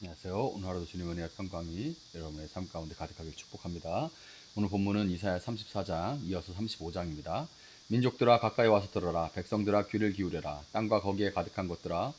안녕하세요. 오늘 하루도 주님 은혜와 평강이 여러분의 삶 가운데 가득하길 축복합니다. 오늘 본문은 이사야 34장 이어서 35장입니다. 민족들아 가까이 와서 들어라. 백성들아 귀를 기울여라. 땅과 거기에 가득한 것들아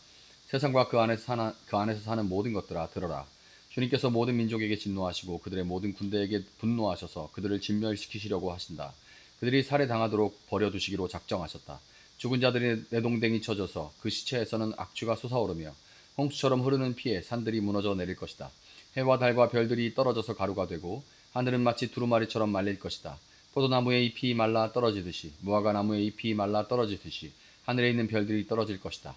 세상과 그 안에서 사는 모든 것들아 들어라. 주님께서 모든 민족에게 진노하시고 그들의 모든 군대에게 분노하셔서 그들을 진멸시키시려고 하신다. 그들이 살해당하도록 버려두시기로 작정하셨다. 죽은 자들이 내동댕이 쳐져서 그 시체에서는 악취가 솟아오르며 홍수처럼 흐르는 피에 산들이 무너져 내릴 것이다. 해와 달과 별들이 떨어져서 가루가 되고 하늘은 마치 두루마리처럼 말릴 것이다. 포도나무의 잎이 말라 떨어지듯이 무화과 나무의 잎이 말라 떨어지듯이 하늘에 있는 별들이 떨어질 것이다.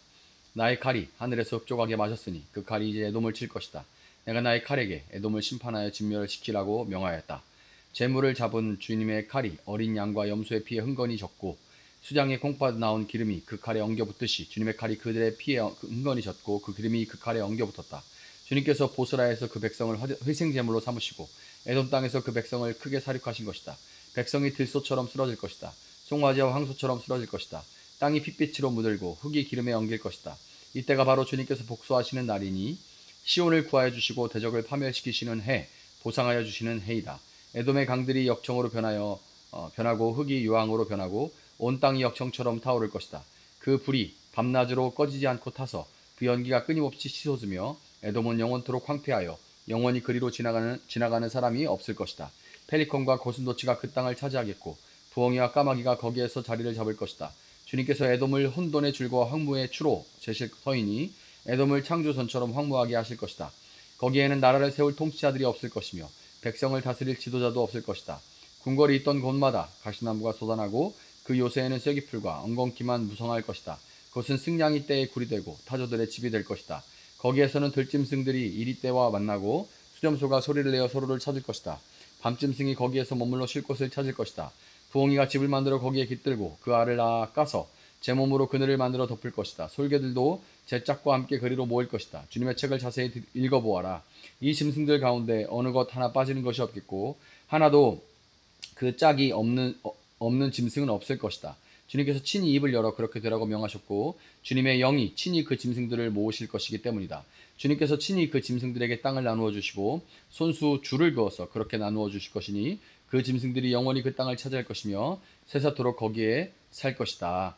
나의 칼이 하늘에서 흡족하게 마셨으니 그 칼이 이제 에돔을 칠 것이다. 내가 나의 칼에게 에돔을 심판하여 진멸시키라고 명하였다. 재물을 잡은 주님의 칼이 어린 양과 염소의 피에 흥건히 졌고 수장에 콩팥 나온 기름이 그 칼에 엉겨 붙듯이 주님의 칼이 그들의 피에 흥건히 졌고 그 기름이 그 칼에 엉겨 붙었다. 주님께서 보스라에서 그 백성을 회생제물로 삼으시고 에돔 땅에서 그 백성을 크게 사륙하신 것이다. 백성이 들소처럼 쓰러질 것이다. 송아지와 황소처럼 쓰러질 것이다. 땅이 핏빛으로 물들고 흙이 기름에 엉길 것이다. 이때가 바로 주님께서 복수하시는 날이니 시온을 구하여 주시고 대적을 파멸시키시는 해, 보상하여 주시는 해이다. 에돔의 강들이 역청으로 변하고 흙이 유황으로 변하고 온 땅이 역청처럼 타오를 것이다. 그 불이 밤낮으로 꺼지지 않고 타서 그 연기가 끊임없이 치솟으며 에돔은 영원토록 황폐하여 영원히 그리로 지나가는 사람이 없을 것이다. 펠리컨과 고슴도치가 그 땅을 차지하겠고 부엉이와 까마귀가 거기에서 자리를 잡을 것이다. 주님께서 에돔을 혼돈의 줄과 황무의 추로 재실 터이니 에돔을 창조선처럼 황무하게 하실 것이다. 거기에는 나라를 세울 통치자들이 없을 것이며 백성을 다스릴 지도자도 없을 것이다. 궁궐이 있던 곳마다 가시나무가 솟아나고 그 요새에는 쐐기풀과 엉겅퀴만 무성할 것이다. 그것은 승냥이 떼의 굴이 되고 타조들의 집이 될 것이다. 거기에서는 들짐승들이 이리떼와 만나고 수렴소가 소리를 내어 서로를 찾을 것이다. 밤짐승이 거기에서 머물러 쉴 곳을 찾을 것이다. 부엉이가 집을 만들어 거기에 깃들고 그 알을 낳아 까서 제 몸으로 그늘을 만들어 덮을 것이다. 솔개들도 제 짝과 함께 그리로 모일 것이다. 주님의 책을 자세히 읽어보아라. 이 짐승들 가운데 어느 것 하나 빠지는 것이 없겠고 하나도 그 짝이 없는 짐승은 없을 것이다. 주님께서 친히 입을 열어 그렇게 되라고 명하셨고 주님의 영이 친히 그 짐승들을 모으실 것이기 때문이다. 주님께서 친히 그 짐승들에게 땅을 나누어 주시고 손수 줄을 그어서 그렇게 나누어 주실 것이니 그 짐승들이 영원히 그 땅을 차지할 것이며 세사토록 거기에 살 것이다.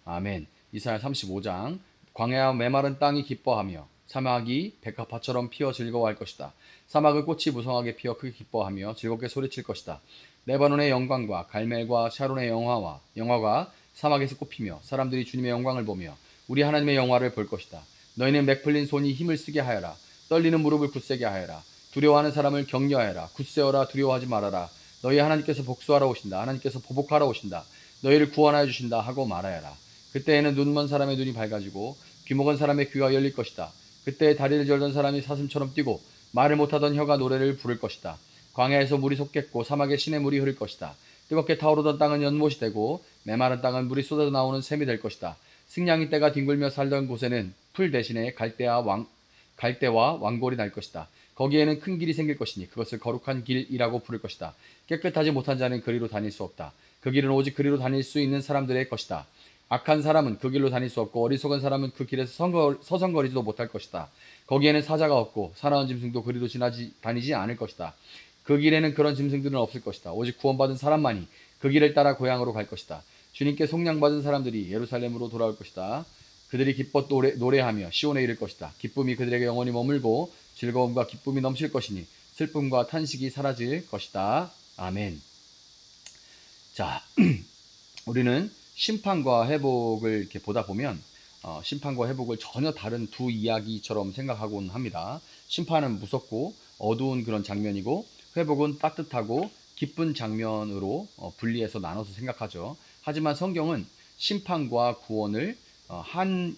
아멘. 이사야 35장. 광야와 메마른 땅이 기뻐하며 사막이 백합화처럼 피어 즐거워할 것이다. 사막의 꽃이 무성하게 피어 크게 기뻐하며 즐겁게 소리칠 것이다. 레바논의 영광과 갈멜과 샤론의 영화가 사막에서 꽃피며 사람들이 주님의 영광을 보며 우리 하나님의 영화를 볼 것이다. 너희는 맥풀린 손이 힘을 쓰게 하여라. 떨리는 무릎을 굳세게 하여라. 두려워하는 사람을 격려하여라. 굳세어라. 두려워하지 말아라. 너희 하나님께서 복수하러 오신다. 하나님께서 보복하러 오신다. 너희를 구원하여 주신다 하고 말하여라. 그때에는 눈먼 사람의 눈이 밝아지고 귀먹은 사람의 귀가 열릴 것이다. 그때 다리를 절던 사람이 사슴처럼 뛰고 말을 못하던 혀가 노래를 부를 것이다. 광야에서 물이 솟겠고 사막에 시내 물이 흐를 것이다. 뜨겁게 타오르던 땅은 연못이 되고 메마른 땅은 물이 쏟아져 나오는 샘이 될 것이다. 승냥이 떼가 뒹굴며 살던 곳에는 풀 대신에 갈대와 왕골이 날 것이다. 거기에는 큰 길이 생길 것이니 그것을 거룩한 길이라고 부를 것이다. 깨끗하지 못한 자는 그리로 다닐 수 없다. 그 길은 오직 그리로 다닐 수 있는 사람들의 것이다. 악한 사람은 그 길로 다닐 수 없고 어리석은 사람은 그 길에서 서성거리지도 못할 것이다. 거기에는 사자가 없고 사나운 짐승도 그리로 다니지 않을 것이다. 그 길에는 그런 짐승들은 없을 것이다. 오직 구원받은 사람만이 그 길을 따라 고향으로 갈 것이다. 주님께 속량받은 사람들이 예루살렘으로 돌아올 것이다. 그들이 기뻐 노래하며 시온에 이를 것이다. 기쁨이 그들에게 영원히 머물고 즐거움과 기쁨이 넘칠 것이니 슬픔과 탄식이 사라질 것이다. 아멘. 자, 우리는 심판과 회복을 이렇게 보다 보면 심판과 회복을 전혀 다른 두 이야기처럼 생각하곤 합니다. 심판은 무섭고 어두운 그런 장면이고 회복은 따뜻하고 기쁜 장면으로 분리해서 나눠서 생각하죠. 하지만 성경은 심판과 구원을 한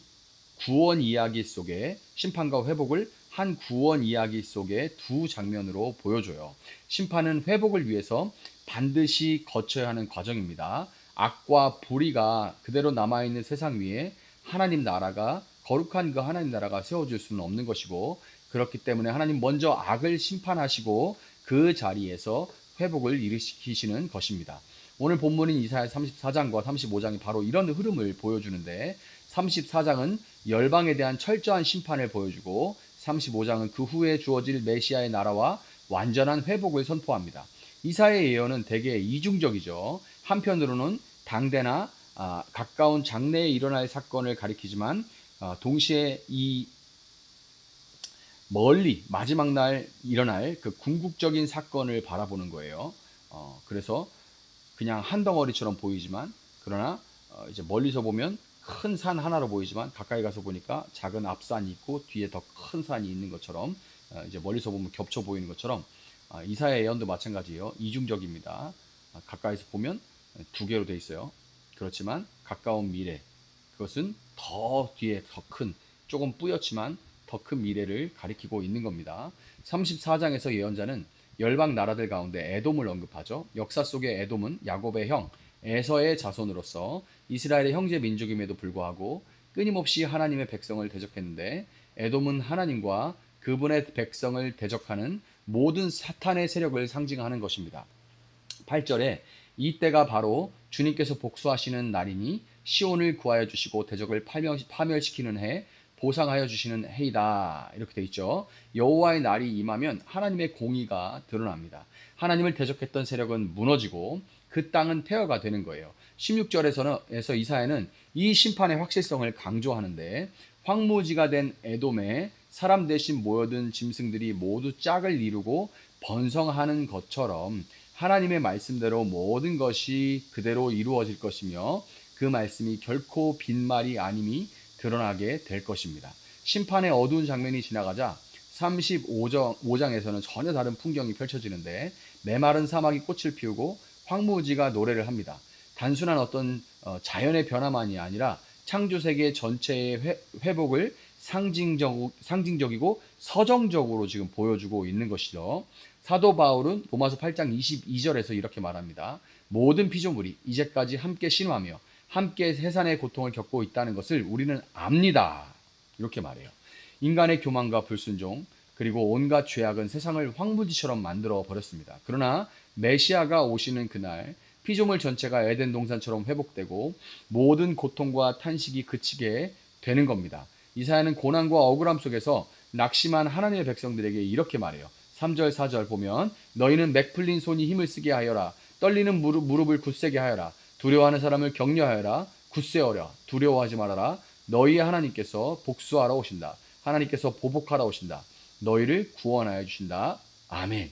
구원 이야기 속에 심판과 회복을 한 구원 이야기 속에 두 장면으로 보여줘요. 심판은 회복을 위해서 반드시 거쳐야 하는 과정입니다. 악과 불의가 그대로 남아있는 세상 위에 하나님 나라가 거룩한 그 하나님 나라가 세워질 수는 없는 것이고 그렇기 때문에 하나님 먼저 악을 심판하시고 그 자리에서 회복을 일으키시는 것입니다. 오늘 본문인 이사야 34장과 35장이 바로 이런 흐름을 보여주는데 34장은 열방에 대한 철저한 심판을 보여주고 35장은 그 후에 주어질 메시아의 나라와 완전한 회복을 선포합니다. 이사야의 예언은 대개 이중적이죠. 한편으로는 당대나 가까운 장래에 일어날 사건을 가리키지만 동시에 이 멀리 마지막 날 일어날 그 궁극적인 사건을 바라보는 거예요. 그래서 그냥 한 덩어리처럼 보이지만, 그러나 이제 멀리서 보면 큰 산 하나로 보이지만 가까이 가서 보니까 작은 앞산이 있고 뒤에 더 큰 산이 있는 것처럼, 이제 멀리서 보면 겹쳐 보이는 것처럼 이사야 예언도 마찬가지예요. 이중적입니다. 가까이서 보면 두 개로 돼 있어요. 그렇지만 가까운 미래, 그것은 더 뒤에 더 큰, 조금 뿌옇지만 더 큰 미래를 가리키고 있는 겁니다. 34장에서 예언자는 열방 나라들 가운데 에돔을 언급하죠. 역사 속의 에돔은 야곱의 형 에서의 자손으로서 이스라엘의 형제 민족임에도 불구하고 끊임없이 하나님의 백성을 대적했는데, 에돔은 하나님과 그분의 백성을 대적하는 모든 사탄의 세력을 상징하는 것입니다. 8절에 이때가 바로 주님께서 복수하시는 날이니 시온을 구하여 주시고 대적을 파멸시키는 해, 보상하여 주시는 해이다. 이렇게 돼 있죠. 여호와의 날이 임하면 하나님의 공의가 드러납니다. 하나님을 대적했던 세력은 무너지고 그 땅은 태어가 되는 거예요. 16절에서 이사야는 이 심판의 확실성을 강조하는데, 황무지가 된 에돔에 사람 대신 모여든 짐승들이 모두 짝을 이루고 번성하는 것처럼 하나님의 말씀대로 모든 것이 그대로 이루어질 것이며 그 말씀이 결코 빈말이 아님이 드러나게 될 것입니다. 심판의 어두운 장면이 지나가자 35장에서는 전혀 다른 풍경이 펼쳐지는데, 메마른 사막이 꽃을 피우고 황무지가 노래를 합니다. 단순한 어떤 자연의 변화만이 아니라 창조세계 전체의 회복을 상징적이고 서정적으로 지금 보여주고 있는 것이죠. 사도 바울은 로마서 8장 22절에서 이렇게 말합니다. 모든 피조물이 이제까지 함께 신음하며 함께 해산의 고통을 겪고 있다는 것을 우리는 압니다. 이렇게 말해요. 인간의 교만과 불순종, 그리고 온갖 죄악은 세상을 황무지처럼 만들어 버렸습니다. 그러나 메시아가 오시는 그날 피조물 전체가 에덴 동산처럼 회복되고 모든 고통과 탄식이 그치게 되는 겁니다. 이사야는 고난과 억울함 속에서 낙심한 하나님의 백성들에게 이렇게 말해요. 3절 4절 보면 너희는 맥 풀린 손이 힘을 쓰게 하여라. 떨리는 무릎을 굳세게 하여라. 두려워하는 사람을 격려하여라. 굳세어라. 두려워하지 말아라. 너희의 하나님께서 복수하러 오신다. 하나님께서 보복하러 오신다. 너희를 구원하여 주신다. 아멘.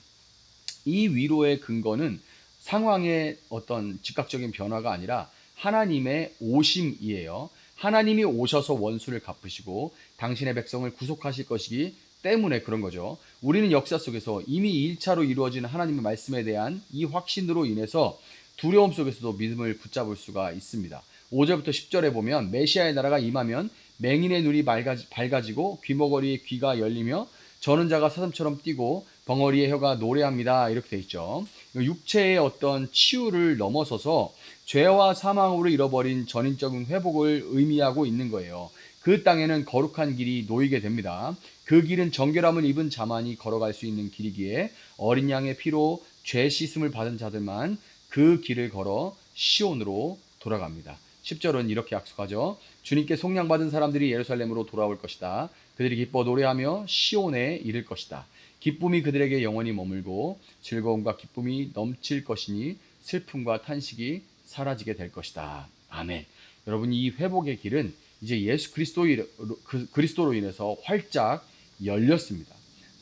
이 위로의 근거는 상황의 어떤 즉각적인 변화가 아니라 하나님의 오심이에요. 하나님이 오셔서 원수를 갚으시고 당신의 백성을 구속하실 것이기 때문에 그런 거죠. 우리는 역사 속에서 이미 1차로 이루어진 하나님의 말씀에 대한 이 확신으로 인해서 두려움 속에서도 믿음을 붙잡을 수가 있습니다. 5절부터 10절에 보면 메시아의 나라가 임하면 맹인의 눈이 밝아지고 귀머거리의 귀가 열리며 저는 자가 사슴처럼 뛰고 벙어리의 혀가 노래합니다. 이렇게 돼 있죠. 육체의 어떤 치유를 넘어서서 죄와 사망으로 잃어버린 전인적인 회복을 의미하고 있는 거예요. 그 땅에는 거룩한 길이 놓이게 됩니다. 그 길은 정결함을 입은 자만이 걸어갈 수 있는 길이기에 어린 양의 피로 죄 씻음을 받은 자들만 그 길을 걸어 시온으로 돌아갑니다. 10절은 이렇게 약속하죠. 주님께 속량받은 사람들이 예루살렘으로 돌아올 것이다. 그들이 기뻐 노래하며 시온에 이를 것이다. 기쁨이 그들에게 영원히 머물고 즐거움과 기쁨이 넘칠 것이니 슬픔과 탄식이 사라지게 될 것이다. 아멘. 여러분, 이 회복의 길은 이제 예수 그리스도로 인해서 활짝 열렸습니다.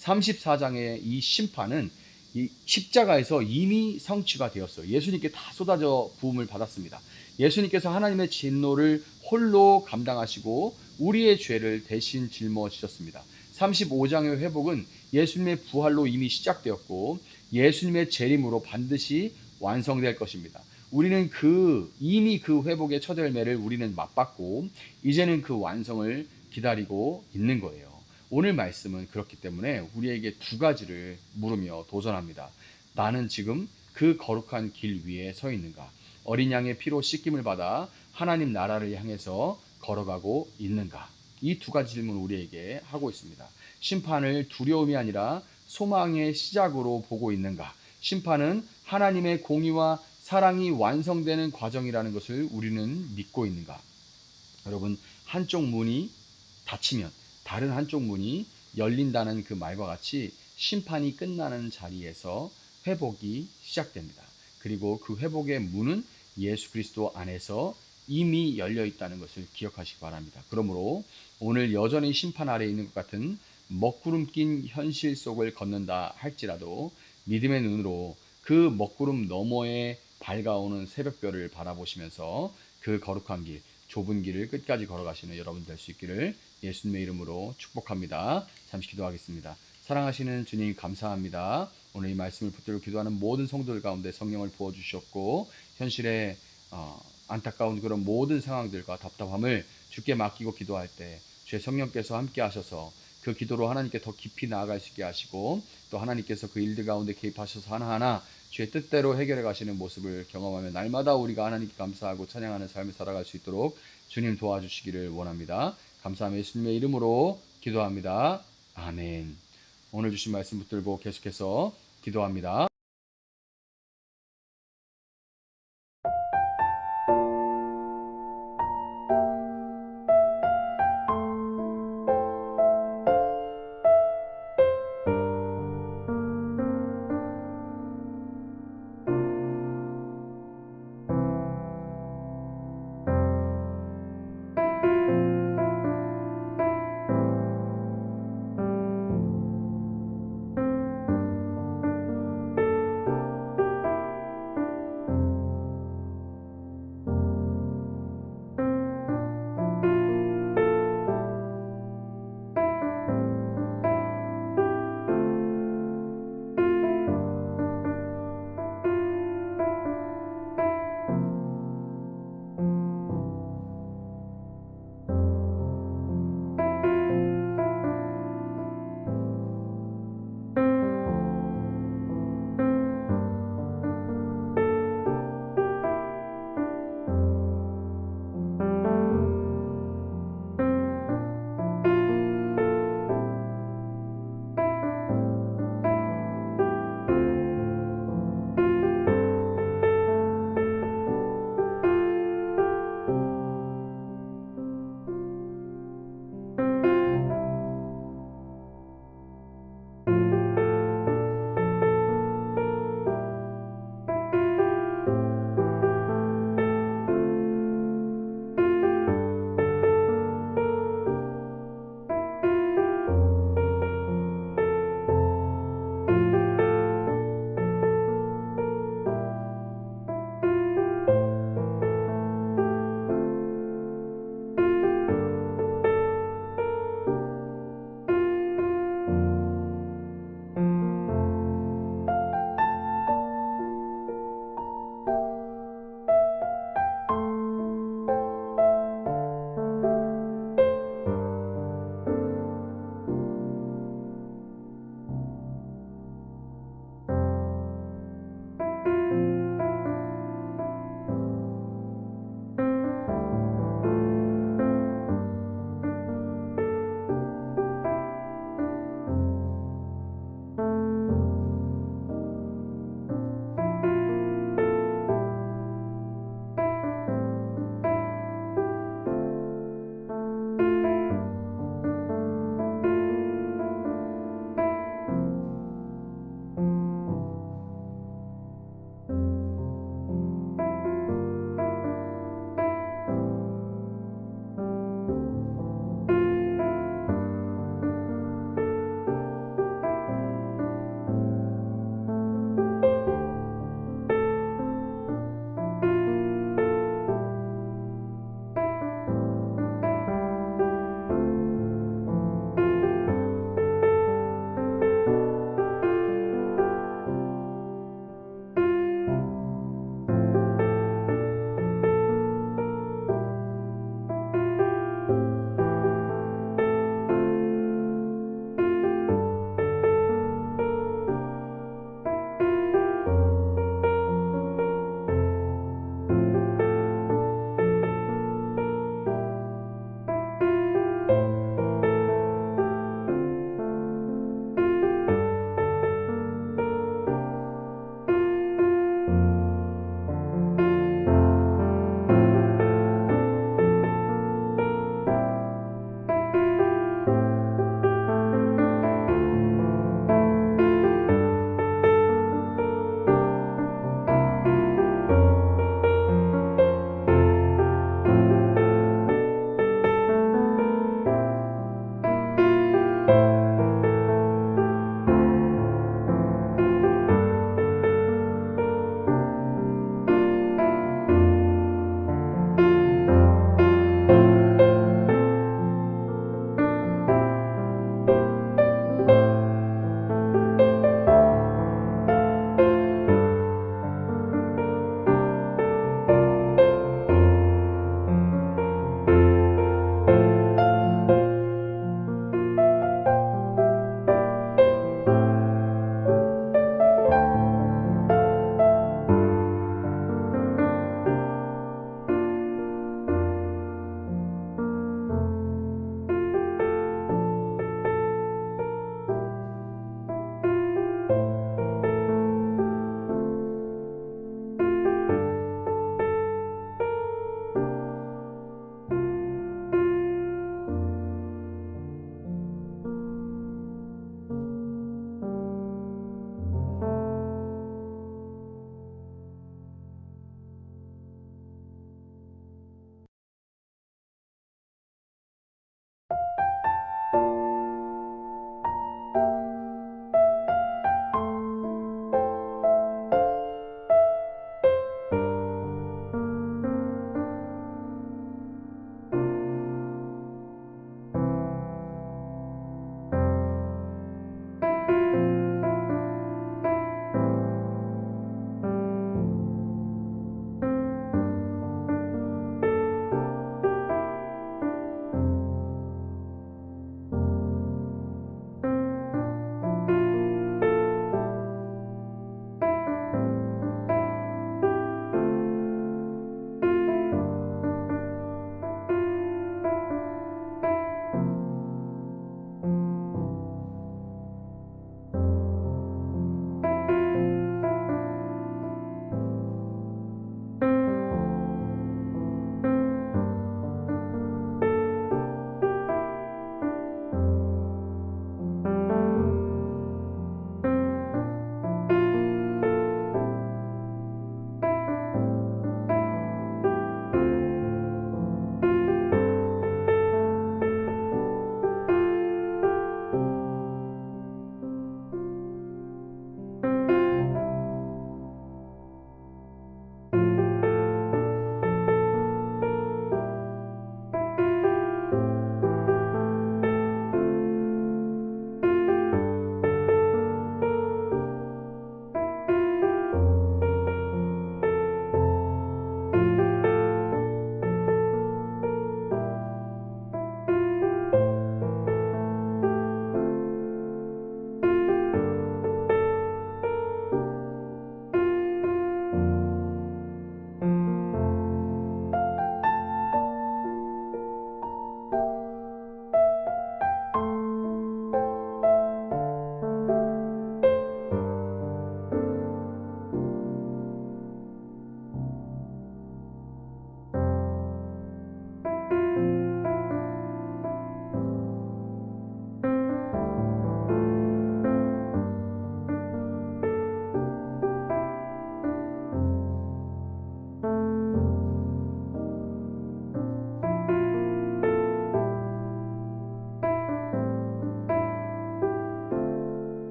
34장의 이 심판은 이 십자가에서 이미 성취가 되었어요. 예수님께 다 쏟아져 부음을 받았습니다. 예수님께서 하나님의 진노를 홀로 감당하시고 우리의 죄를 대신 짊어지셨습니다. 35장의 회복은 예수님의 부활로 이미 시작되었고 예수님의 재림으로 반드시 완성될 것입니다. 우리는 이미 그 회복의 첫 열매를 우리는 맛봤고 이제는 그 완성을 기다리고 있는 거예요. 오늘 말씀은 그렇기 때문에 우리에게 두 가지를 물으며 도전합니다. 나는 지금 그 거룩한 길 위에 서 있는가? 어린 양의 피로 씻김을 받아 하나님 나라를 향해서 걸어가고 있는가? 이 두 가지 질문을 우리에게 하고 있습니다. 심판을 두려움이 아니라 소망의 시작으로 보고 있는가? 심판은 하나님의 공의와 사랑이 완성되는 과정이라는 것을 우리는 믿고 있는가? 여러분, 한쪽 문이 닫히면 다른 한쪽 문이 열린다는 그 말과 같이 심판이 끝나는 자리에서 회복이 시작됩니다. 그리고 그 회복의 문은 예수 그리스도 안에서 이미 열려 있다는 것을 기억하시기 바랍니다. 그러므로 오늘 여전히 심판 아래에 있는 것 같은 먹구름 낀 현실 속을 걷는다 할지라도 믿음의 눈으로 그 먹구름 너머에 밝아오는 새벽별을 바라보시면서 그 거룩한 길, 좁은 길을 끝까지 걸어가시는 여러분 될 수 있기를 예수님의 이름으로 축복합니다. 잠시 기도하겠습니다. 사랑하시는 주님 감사합니다. 오늘 이 말씀을 붙들고 기도하는 모든 성도들 가운데 성령을 부어주셨고 현실에 안타까운 그런 모든 상황들과 답답함을 주께 맡기고 기도할 때 주의 성령께서 함께 하셔서 그 기도로 하나님께 더 깊이 나아갈 수 있게 하시고 또 하나님께서 그 일들 가운데 개입하셔서 하나하나 주의 뜻대로 해결해 가시는 모습을 경험하며 날마다 우리가 하나님께 감사하고 찬양하는 삶을 살아갈 수 있도록 주님 도와주시기를 원합니다. 감사하며 예수님의 이름으로 기도합니다. 아멘. 오늘 주신 말씀 붙들고 계속해서 기도합니다.